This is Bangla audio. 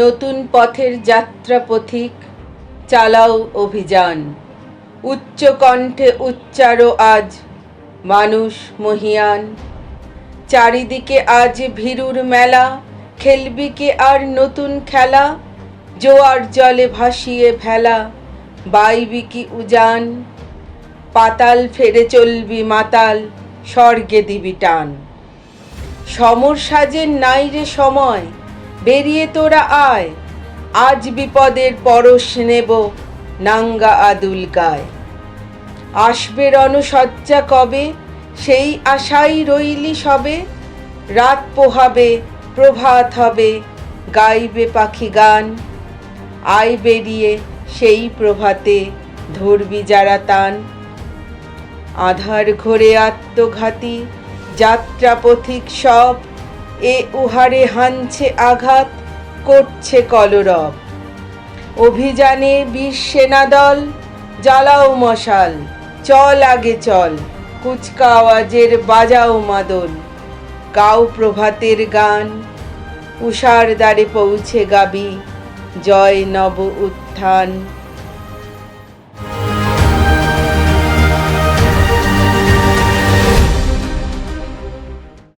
নতুন পথের যাত্রা পথিক চালাও অভিযান। উচ্চ কণ্ঠে উচ্চারো আজ মানুষ মহিয়ান। চারিদিকে আজ ভীরুর মেলা, খেলবি কে আর নতুন খেলা? জোয়ার জলে ভাসিয়ে ভেলা, বাইবি কি উজান? পাতাল ফেরে চলবি মাতাল, স্বর্গে দিবি টান। সমর সাজের নাই রে সময়, বেরিয়ে তোরা আয়। আজ বিপদের পরশ নেব, নাঙ্গা আদুল গায়। আসবে রণসজ্জা কবে, সেই আশাই রইলি সবে। রাত পোহাবে, প্রভাত হবে, গাইবে পাখি গান। আয় বেরিয়ে সেই প্রভাতে, ধরবি যারা তান। আধার ঘোরে আত্মঘাতী যাত্রা পথিক সব, এ উহারে হানছে আঘাত, করছে কলরব। অভিযানে বীর সেনাদল, জ্বালাও মশাল। চল আগে চল, কুচকাওয়াজের বাজাও মাদল। গাও প্রভাতের গান, উষার দ্বারে পৌঁছে গাবি, জয় নব উত্থান।